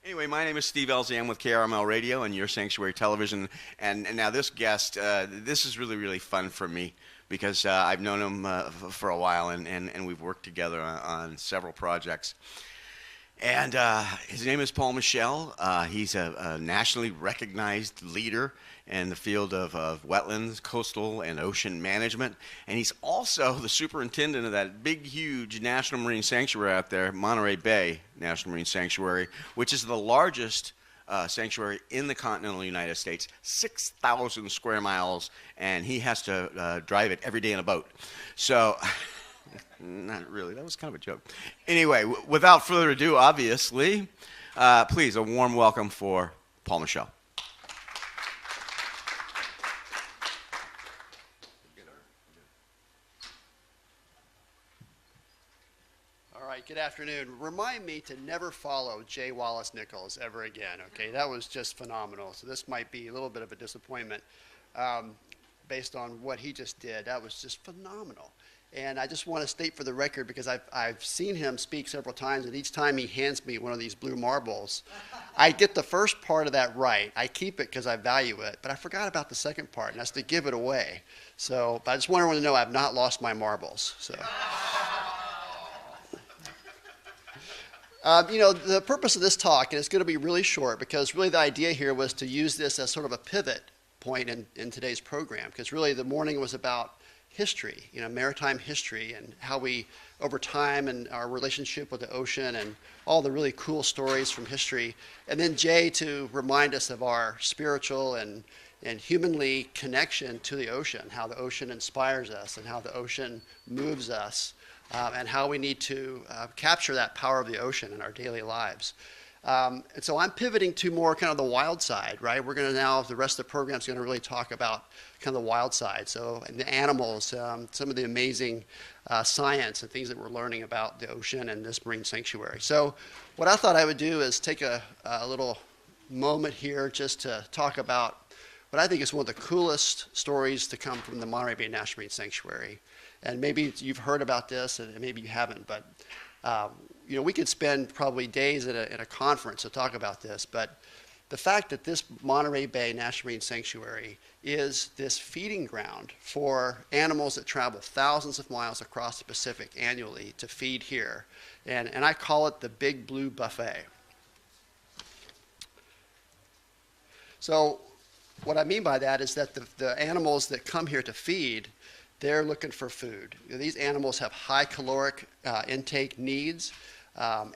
Anyway, my name is Steve Elzam with KRML Radio and Your Sanctuary Television. And now this guest, this is really, really fun for me because I've known him for a while and we've worked together on several projects. And his name is Paul Michel. He's a nationally recognized leader in the field of wetlands, coastal, and ocean management. And he's also the superintendent of that big, huge National Marine Sanctuary out there, Monterey Bay National Marine Sanctuary, which is the largest sanctuary in the continental United States, 6,000 square miles, and he has to drive it every day in a boat. So... Not really. That was kind of a joke. Anyway, without further ado, obviously, please, a warm welcome for Paul Michel. All right, good afternoon. Remind me to never follow Jay Wallace Nichols ever again, okay? That was just phenomenal. So this might be a little bit of a disappointment based on what he just did. That was just phenomenal. And I just want to state for the record, because I've seen him speak several times, and each time he hands me one of these blue marbles, I get the first part of that right. I keep it because I value it, but I forgot about the second part, and that's to give it away. So, but I just want everyone to know I've not lost my marbles. So, the purpose of this talk, and it's going to be really short, because really the idea here was to use this as sort of a pivot point in today's program, because really the morning was about history, maritime history, and how we, over time, and our relationship with the ocean, and all the really cool stories from history. And then Jay to remind us of our spiritual and humanly connection to the ocean, how the ocean inspires us, and how the ocean moves us, and how we need to capture that power of the ocean in our daily lives. And so I'm pivoting to more kind of the wild side, right? We're going to now, the rest of the program is going to really talk about kind of the wild side. So, and the animals, some of the amazing science and things that we're learning about the ocean and this marine sanctuary. So what I thought I would do is take a little moment here just to talk about what I think is one of the coolest stories to come from the Monterey Bay National Marine Sanctuary. And maybe you've heard about this and maybe you haven't, but we could spend probably days at a conference to talk about this, but the fact that this Monterey Bay National Marine Sanctuary is this feeding ground for animals that travel thousands of miles across the Pacific annually to feed here, and I call it the Big Blue Buffet. So what I mean by that is that the animals that come here to feed, they're looking for food. These animals have high caloric intake needs.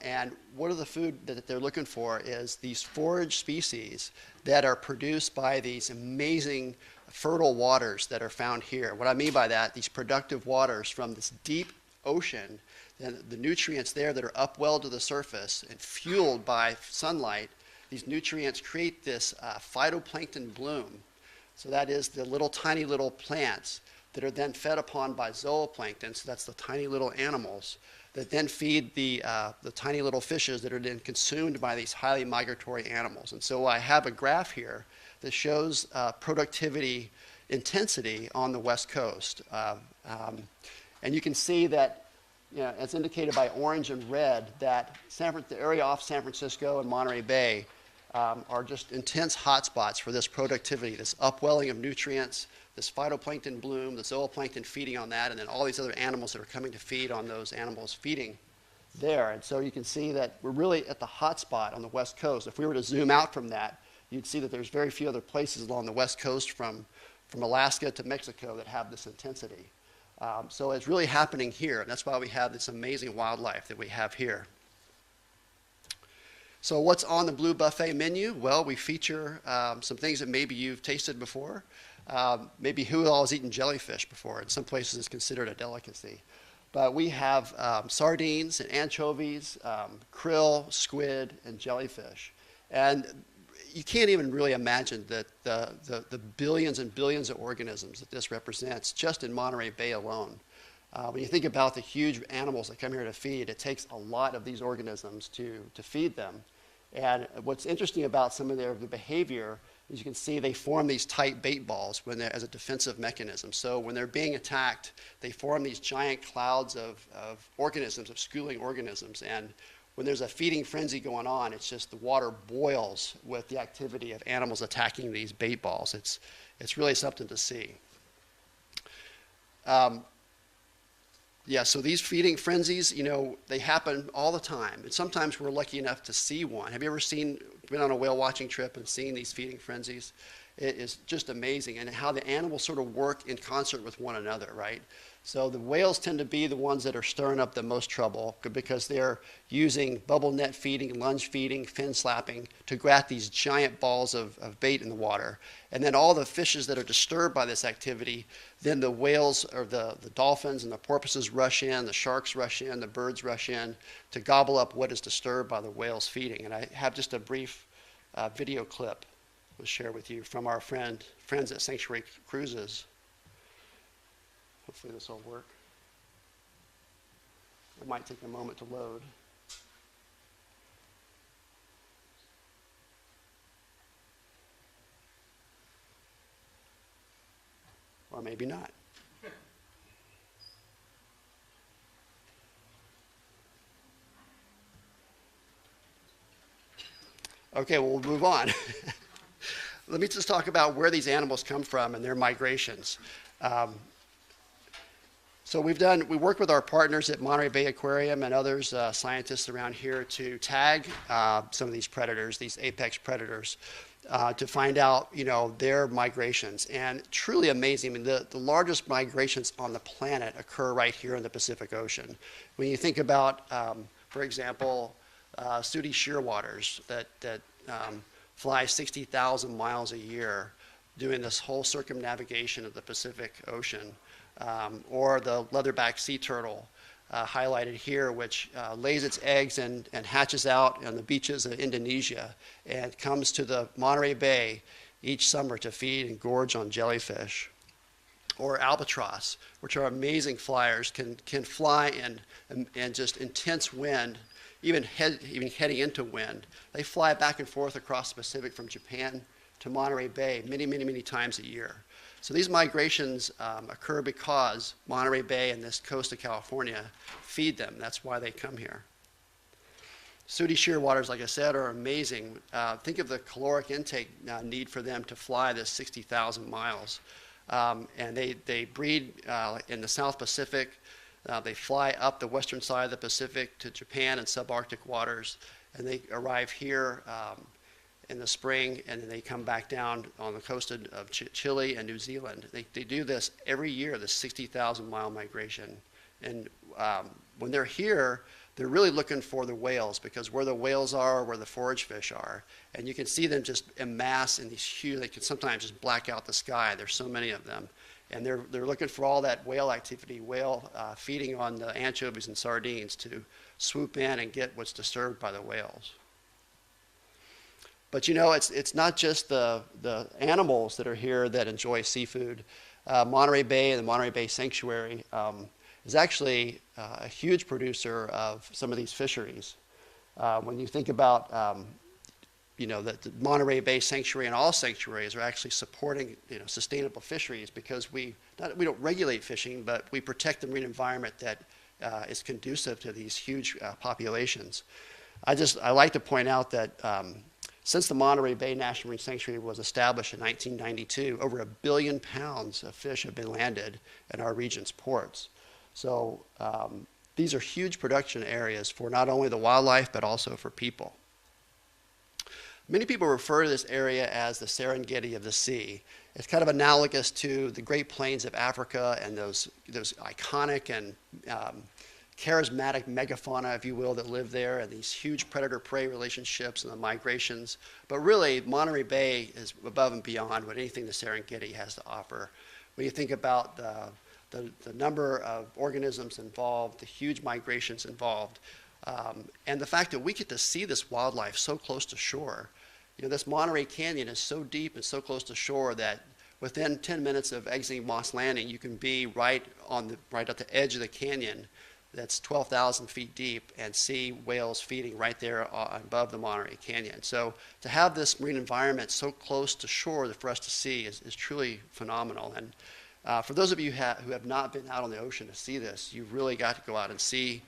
And what are the food that they're looking for is these forage species that are produced by these amazing fertile waters that are found here. What I mean by that, these productive waters from this deep ocean, and the nutrients there that are upwelled to the surface and fueled by sunlight, these nutrients create this phytoplankton bloom. So that is the tiny little plants that are then fed upon by zooplankton, so that's the tiny little animals, that then feed the tiny little fishes that are then consumed by these highly migratory animals. And so I have a graph here that shows productivity intensity on the West Coast. And you can see that, as indicated by orange and red, that the area off San Francisco and Monterey Bay are just intense hotspots for this productivity, this upwelling of nutrients, this phytoplankton bloom, the zooplankton feeding on that, and then all these other animals that are coming to feed on those animals feeding there. And so you can see that we're really at the hot spot on the West Coast. If we were to zoom out from that, you'd see that there's very few other places along the West Coast from Alaska to Mexico that have this intensity. So it's really happening here, and that's why we have this amazing wildlife that we have here. So what's on the Blue Buffet menu? Well, we feature some things that maybe you've tasted before. Maybe who all has eaten jellyfish before. In some places it's considered a delicacy. But we have sardines and anchovies, krill, squid, and jellyfish. And you can't even really imagine that the billions and billions of organisms that this represents just in Monterey Bay alone. When you think about the huge animals that come here to feed, it takes a lot of these organisms to feed them. And what's interesting about some of the behavior is you can see they form these tight bait balls as a defensive mechanism. So when they're being attacked, they form these giant clouds of organisms, of schooling organisms. And when there's a feeding frenzy going on, it's just the water boils with the activity of animals attacking these bait balls. It's really something to see. Yeah, so these feeding frenzies, you know, they happen all the time. And sometimes we're lucky enough to see one. Have you ever been on a whale watching trip and seen these feeding frenzies? It is just amazing, and how the animals sort of work in concert with one another, right? So the whales tend to be the ones that are stirring up the most trouble because they're using bubble net feeding, lunge feeding, fin slapping to grab these giant balls of bait in the water. And then all the fishes that are disturbed by this activity, then the whales or the dolphins and the porpoises rush in, the sharks rush in, the birds rush in to gobble up what is disturbed by the whales feeding. And I have just a brief video clip we'll share with you from our friends at Sanctuary Cruises. Hopefully this will work. It might take a moment to load. Or maybe not. Okay, well, we'll move on. Let me just talk about where these animals come from and their migrations. So we work with our partners at Monterey Bay Aquarium and others, scientists around here, to tag some of these predators, these apex predators, to find out, you know, their migrations. And truly amazing. I mean, the largest migrations on the planet occur right here in the Pacific Ocean. When you think about, for example, sooty shearwaters that fly 60,000 miles a year doing this whole circumnavigation of the Pacific Ocean. Or the leatherback sea turtle highlighted here, which lays its eggs and hatches out on the beaches of Indonesia and comes to the Monterey Bay each summer to feed and gorge on jellyfish. Or albatross, which are amazing flyers, can fly in just intense wind, even heading into wind. They fly back and forth across the Pacific from Japan to Monterey Bay many times a year. So these migrations occur because Monterey Bay and this coast of California feed them. That's why they come here. Sooty shearwaters, like I said, are amazing. Think of the caloric intake need for them to fly this 60,000 miles. And they breed in the South Pacific. They fly up the western side of the Pacific to Japan and subarctic waters. And they arrive here in the spring, and then they come back down on the coast of Chile and New Zealand. They do this every year, this 60,000 mile migration. And when they're here, they're really looking for the whales, because where the whales are, where the forage fish are. And you can see them just en masse in these huge, they can sometimes just black out the sky. There's so many of them. And they're looking for all that whale activity, feeding on the anchovies and sardines to swoop in and get what's disturbed by the whales. But you know, it's not just the animals that are here that enjoy seafood. Monterey Bay and the Monterey Bay Sanctuary is actually a huge producer of some of these fisheries. When you think about, you know, that the Monterey Bay Sanctuary and all sanctuaries are actually supporting, you know, sustainable fisheries, because we don't regulate fishing, but we protect the marine environment that is conducive to these huge populations. I like to point out that since the Monterey Bay National Marine Sanctuary was established in 1992, over 1 billion pounds of fish have been landed in our region's ports. So these are huge production areas for not only the wildlife, but also for people. Many people refer to this area as the Serengeti of the sea. It's kind of analogous to the Great Plains of Africa and those iconic and charismatic megafauna, if you will, that live there, and these huge predator-prey relationships and the migrations. But really, Monterey Bay is above and beyond what anything the Serengeti has to offer. When you think about the number of organisms involved, the huge migrations involved, and the fact that we get to see this wildlife so close to shore. You know, this Monterey Canyon is so deep and so close to shore that within 10 minutes of exiting Moss Landing, you can be right at the edge of the canyon that's 12,000 feet deep and see whales feeding right there above the Monterey Canyon. So to have this marine environment so close to shore for us to see is truly phenomenal. And for those of you who have not been out on the ocean to see this, you've really got to go out and see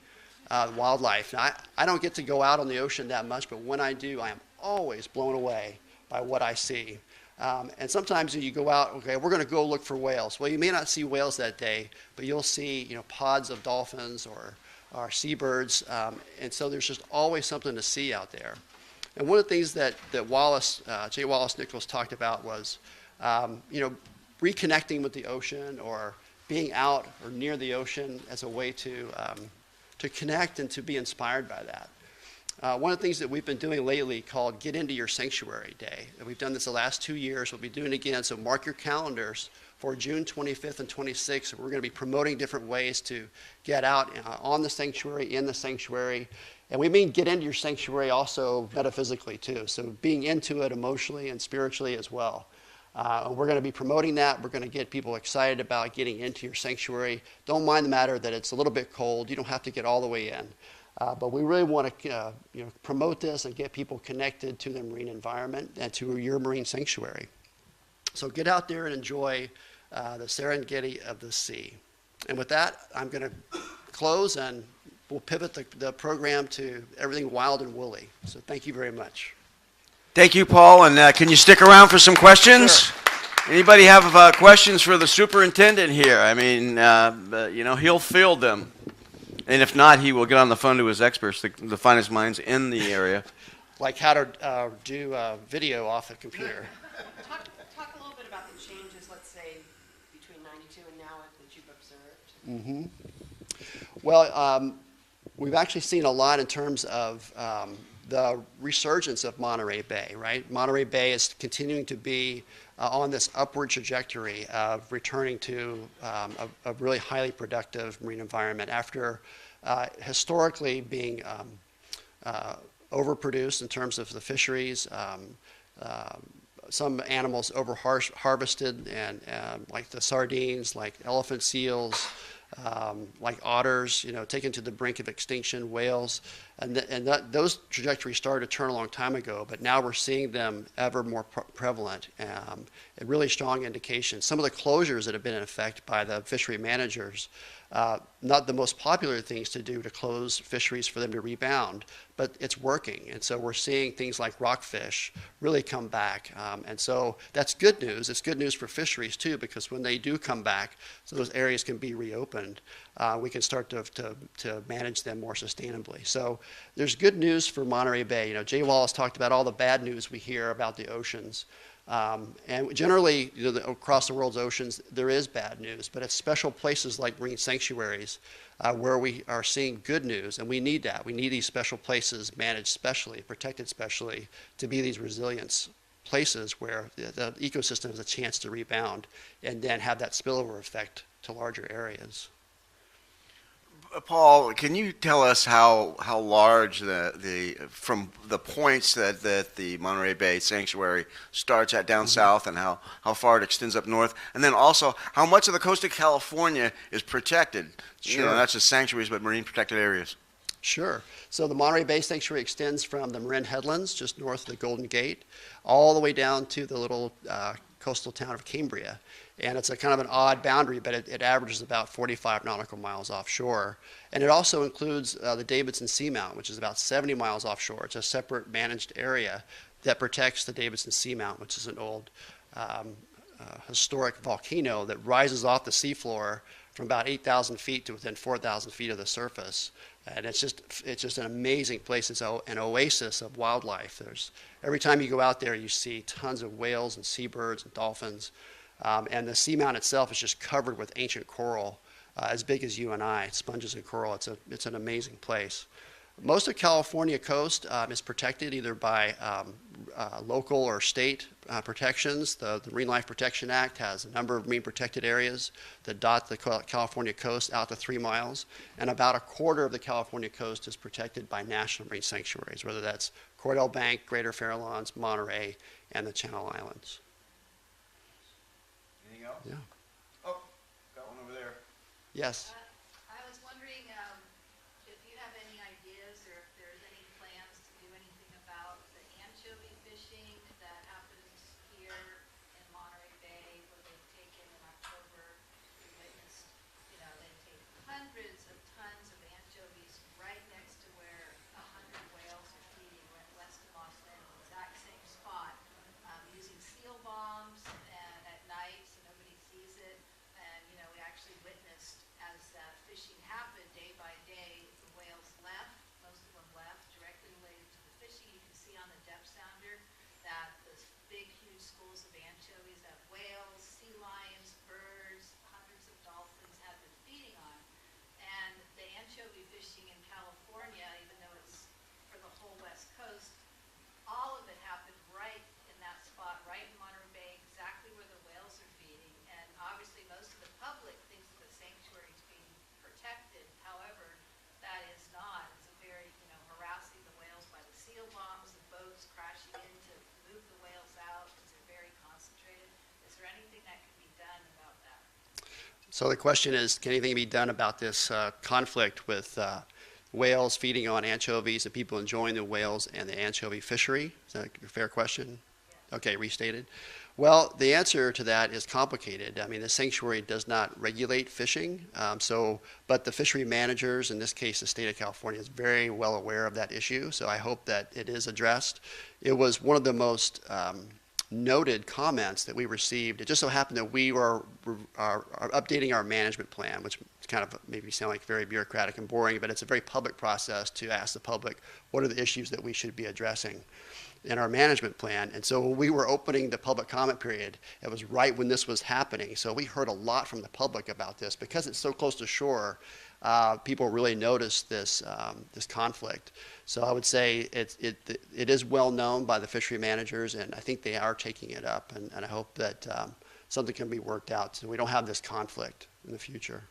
wildlife. Now, I don't get to go out on the ocean that much, but when I do, I am always blown away by what I see. And sometimes you go out, okay, we're going to go look for whales. Well, you may not see whales that day, but you'll see, pods of dolphins or seabirds. And so there's just always something to see out there. And one of the things that J. Wallace Nichols talked about was, reconnecting with the ocean or being out or near the ocean as a way to connect and to be inspired by that. One of the things that we've been doing lately called Get Into Your Sanctuary Day. And we've done this the last 2 years. We'll be doing it again. So mark your calendars for June 25th and 26th. We're going to be promoting different ways to get out on the sanctuary, in the sanctuary. And we mean get into your sanctuary also metaphysically too. So being into it emotionally and spiritually as well. We're going to be promoting that. We're going to get people excited about getting into your sanctuary. Don't mind the matter that it's a little bit cold. You don't have to get all the way in. But we really want to promote this and get people connected to the marine environment and to your marine sanctuary. So get out there and enjoy the Serengeti of the sea. And with that, I'm going to close and we'll pivot the program to everything wild and woolly. So thank you very much. Thank you, Paul. And can you stick around for some questions? Sure. Anybody have questions for the superintendent here? I mean, he'll field them. And if not, he will get on the phone to his experts, the finest minds in the area. Like how to do video off a computer. Talk a little bit about the changes, let's say, between 92 and now that you've observed. Well, we've actually seen a lot in terms of the resurgence of Monterey Bay, right? Monterey Bay is continuing to be on this upward trajectory of returning to a really highly productive marine environment after historically being overproduced in terms of the fisheries, some animals over-harvested, and like the sardines, like elephant seals, like otters, taken to the brink of extinction, whales, and those trajectories started to turn a long time ago, but now we're seeing them ever more prevalent, and really strong indications. Some of the closures that have been in effect by the fishery managers, not the most popular things to do to close fisheries for them to rebound, but it's working. And so we're seeing things like rockfish really come back. And so that's good news. It's good news for fisheries too, because when they do come back, so those areas can be reopened, we can start to manage them more sustainably. So there's good news for Monterey Bay. Jay Wallace talked about all the bad news we hear about the oceans. And generally, across the world's oceans, there is bad news, but it's special places like marine sanctuaries where we are seeing good news, and we need that. We need these special places managed specially, protected specially, to be these resilience places where the ecosystem has a chance to rebound and then have that spillover effect to larger areas. Paul, can you tell us how large from the points that the Monterey Bay Sanctuary starts at down south and how far it extends up north? And then also, how much of the coast of California is protected? Sure. Not just sanctuaries, but marine protected areas. Sure. So the Monterey Bay Sanctuary extends from the Marin Headlands, just north of the Golden Gate, all the way down to the little coastal town of Cambria. And it's a kind of an odd boundary, but it averages about 45 nautical miles offshore. And it also includes the Davidson Seamount, which is about 70 miles offshore. It's a separate managed area that protects the Davidson Seamount, which is an old historic volcano that rises off the seafloor from about 8,000 feet to within 4,000 feet of the surface. And it's just an amazing place. It's an oasis of wildlife. Every time you go out there, you see tons of whales and seabirds and dolphins. And the seamount itself is just covered with ancient coral, as big as you and I, sponges and coral. It's an amazing place. Most of California coast is protected either by local or state protections. The Marine Life Protection Act has a number of marine protected areas that dot the California coast out to 3 miles, and about a quarter of the California coast is protected by national marine sanctuaries, whether that's Cordell Bank, Greater Farallones, Monterey, and the Channel Islands. Anything else? Yeah. Oh, got one over there. Yes. I was wondering if you have any ideas or if there's any plans to do anything about the anchovy fishing that happens here in Monterey Bay, where they've taken in October, we witnessed, they take hundreds of tons of anchovies right there anything that can be done about that? So the question is, can anything be done about this conflict with whales feeding on anchovies, the people enjoying the whales and the anchovy fishery? Is that a fair question? Okay, restated. Well, the answer to that is complicated. I mean, the sanctuary does not regulate fishing, but the fishery managers, in this case the state of California, is very well aware of that issue, so I hope that it is addressed. It was one of the most noted comments that we received. It just so happened that we are updating our management plan, which kind of maybe sound like very bureaucratic and boring, but it's a very public process to ask the public what are the issues that we should be addressing in our management plan. And so when we were opening the public comment period, it was right when this was happening. So we heard a lot from the public about this. Because it's so close to shore, people really noticed this conflict. So I would say it is well known by the fishery managers, and I think they are taking it up. And I hope that something can be worked out so we don't have this conflict in the future.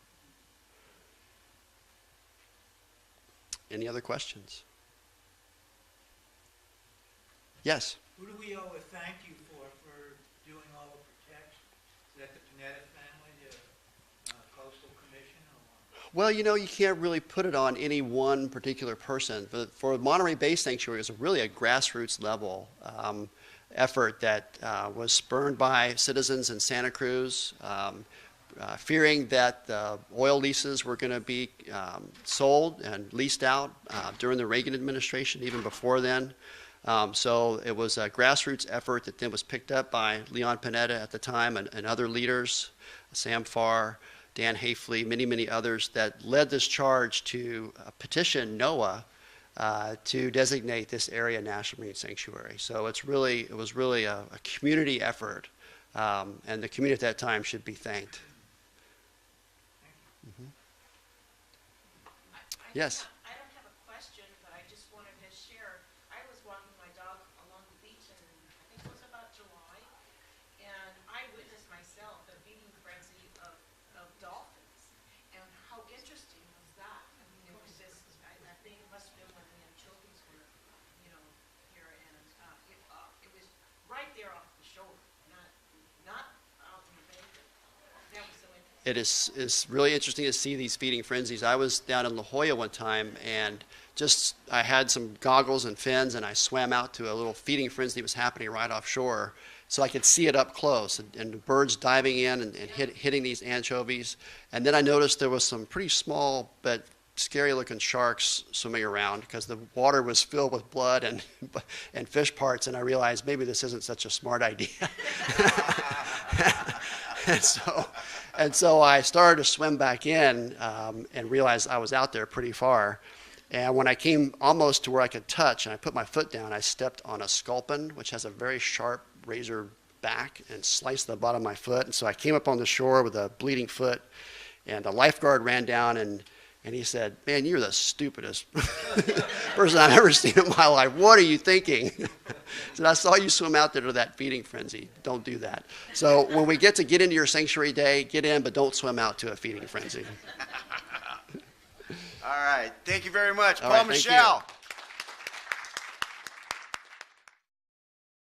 Any other questions? Yes? Who do we owe a thank you for doing all the protection? Is that the Panetta family, the Coastal Commission, or what? Well, you can't really put it on any one particular person. For Monterey Bay Sanctuary, it was really a grassroots level effort that was spurned by citizens in Santa Cruz, fearing that the oil leases were going to be sold and leased out during the Reagan administration, even before then. So it was a grassroots effort that then was picked up by Leon Panetta at the time and other leaders, Sam Farr, Dan Hafley, many, many others, that led this charge to petition NOAA to designate this area National Marine Sanctuary. So it was really a community effort, and the community at that time should be thanked. Mm-hmm. Yes. I don't have a question, but I just wanted to share. I was walking my dog along the beach, and I think it was about July, and I witnessed myself a feeding frenzy of dolphins. And how interesting was that? I mean, it was just, I think it must have been when the anchovies were, here, and it was right there off the shore, not out in the bay. That was so interesting. It is really interesting to see these feeding frenzies. I was down in La Jolla one time, and I had some goggles and fins, and I swam out to a little feeding frenzy that was happening right offshore, so I could see it up close, and the birds diving in and hitting these anchovies. And then I noticed there was some pretty small but scary-looking sharks swimming around because the water was filled with blood and fish parts, and I realized maybe this isn't such a smart idea. And so I started to swim back in and realized I was out there pretty far. And when I came almost to where I could touch and I put my foot down, I stepped on a sculpin, which has a very sharp razor back, and sliced the bottom of my foot. And so I came up on the shore with a bleeding foot, and a lifeguard ran down and he said, "Man, you're the stupidest person I've ever seen in my life. What are you thinking?" He said, "I saw you swim out there to that feeding frenzy. Don't do that." So when we get into your sanctuary day, get in, but don't swim out to a feeding frenzy. All right. Thank you very much. All Paul right, thank Michel. you.